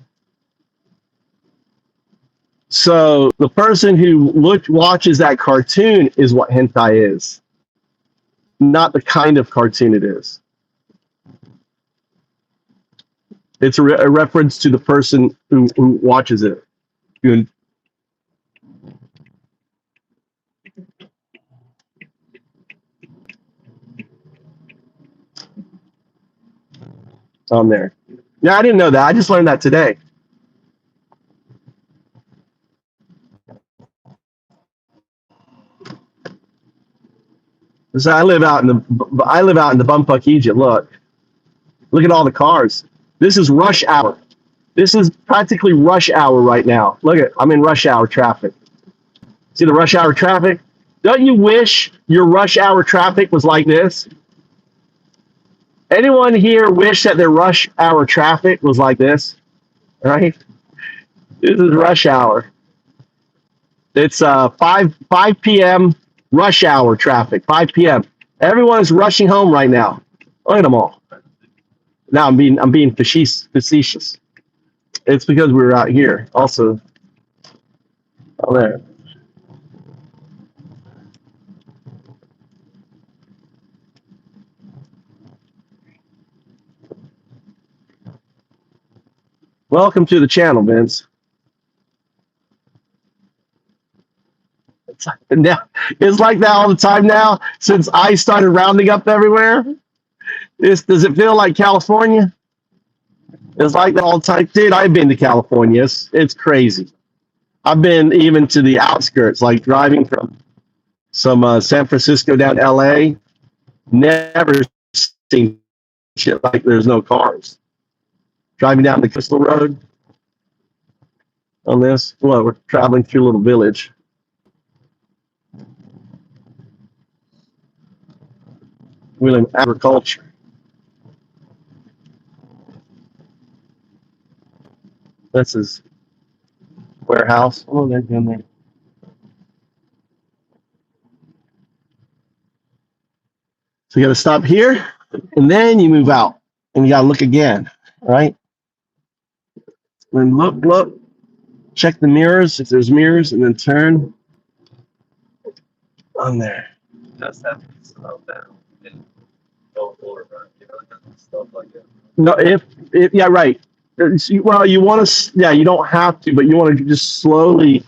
So the person who watches that cartoon is what hentai is, not the kind of cartoon it is. It's a reference to the person who watches it. On there. Yeah, I didn't know that. I just learned that today. So I live out in the bumfuck Egypt. Look at all the cars. This is rush hour. This is practically rush hour right now. I'm in rush hour traffic. See the rush hour traffic? Don't you wish your rush hour traffic was like this? Anyone here wish that their rush hour traffic was like this? Right? This is rush hour. It's 5 p.m. rush hour traffic. 5 p.m. Everyone is rushing home right now. Look at them all. Now I'm being facetious. It's because we were out here. Also, Oh, there. Welcome to the channel, Vince. Now, it's like that all the time now since I started rounding up everywhere. Does it feel like California? It's like that all the time. Dude, I've been to California. It's crazy. I've been even to the outskirts, like driving from some San Francisco down to LA. Never seen shit like there's no cars. Driving down the Crystal Road on this. Well, we're traveling through a little village. We live in agriculture. This is warehouse. Oh, they're down there. So you got to stop here, and then you move out, and you got to look again, right? Then look, check the mirrors if there's mirrors, and then turn on there. Just have to slow down and go forward, you know, stuff like that. No, if yeah, right. Well, you want to, yeah, you don't have to, but you want to just slowly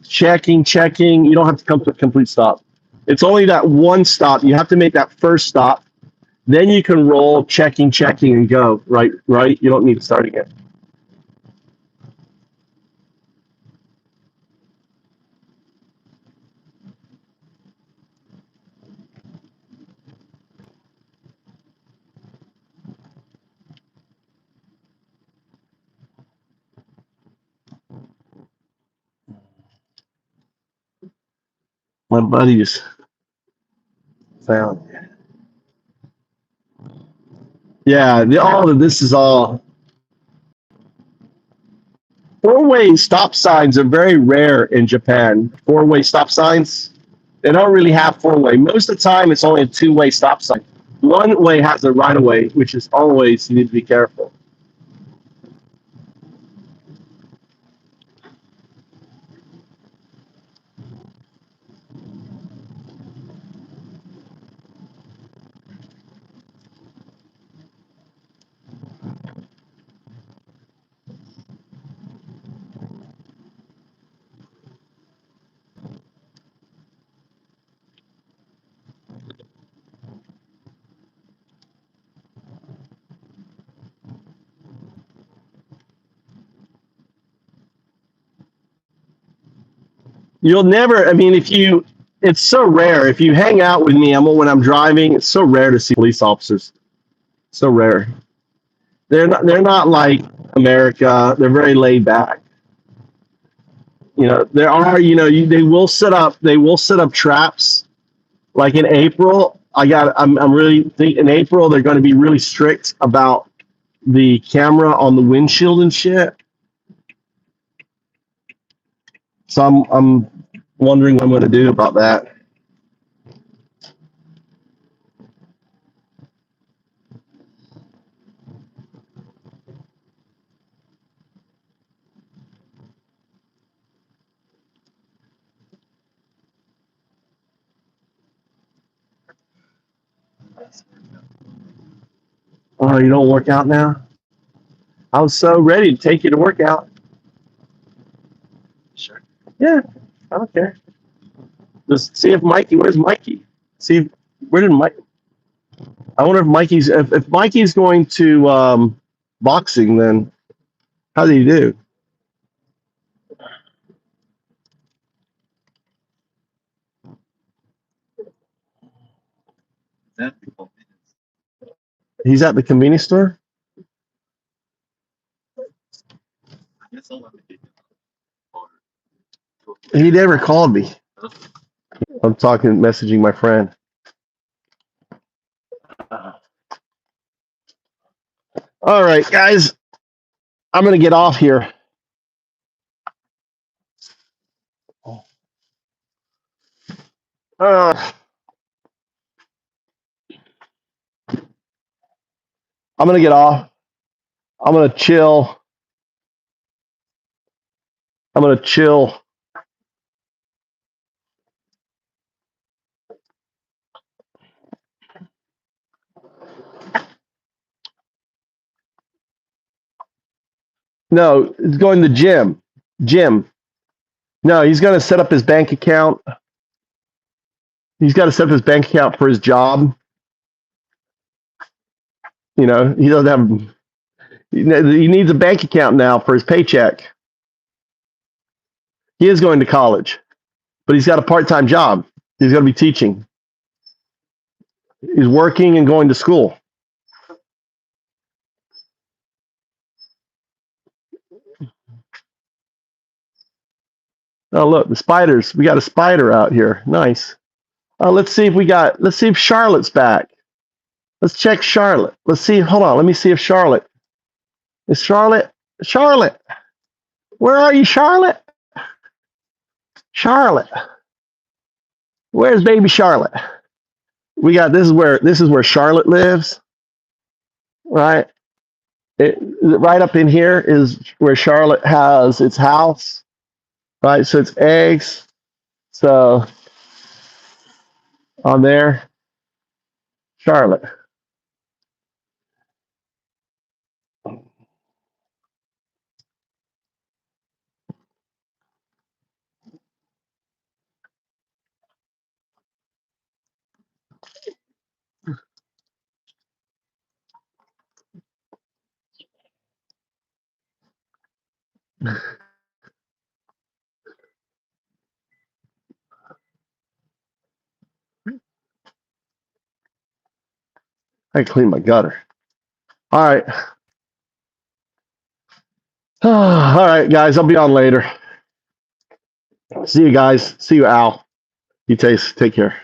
checking. You don't have to come to a complete stop. It's only that one stop. You have to make that first stop. Then you can roll, checking, and go. Right. You don't need to start again. My buddies found. Yeah, all of this is all. Four-way stop signs are very rare in Japan. Four-way stop signs, they don't really have four-way. Most of the time, it's only a two-way stop sign. One-way has a right-of-way, which is always, you need to be careful. You'll never, I mean, it's so rare. If you hang out with me, when I'm driving, it's so rare to see police officers. So rare. They're not like America. They're very laid back. You know, there are, they will set up traps. Like in April, I'm really think in April they're going to be really strict about the camera on the windshield and shit. So I'm wondering what I'm going to do about that. Oh, you don't work out now? I was so ready to take you to work out. Sure. Yeah, I don't care. Just see if where's Mikey? Where did Mike? I wonder if Mikey's going to boxing, then how do you do? He's at the convenience store? He never called me. I'm messaging my friend. All right, guys, I'm gonna get off here. I'm gonna get off. I'm gonna chill. No, he's going to the gym. Gym. No, he's going to set up his bank account. He's got to set up his bank account for his job. You know, he doesn't have. He needs a bank account now for his paycheck. He is going to college, but he's got a part-time job. He's going to be teaching. He's working and going to school. Oh, look, the spiders. We got a spider out here. Nice. Oh, let's see if Charlotte's back. Let's check Charlotte. Let's see. Hold on. Let me see if Charlotte. Is Charlotte? Charlotte. Where are you, Charlotte? Charlotte. Where's baby Charlotte? This is where Charlotte lives. Right? Right up in here is where Charlotte has its house. Right? So it's eggs. So on there, Charlotte. I clean my gutter. All right. All right, guys. I'll be on later. See you guys. See you, Al. You take care.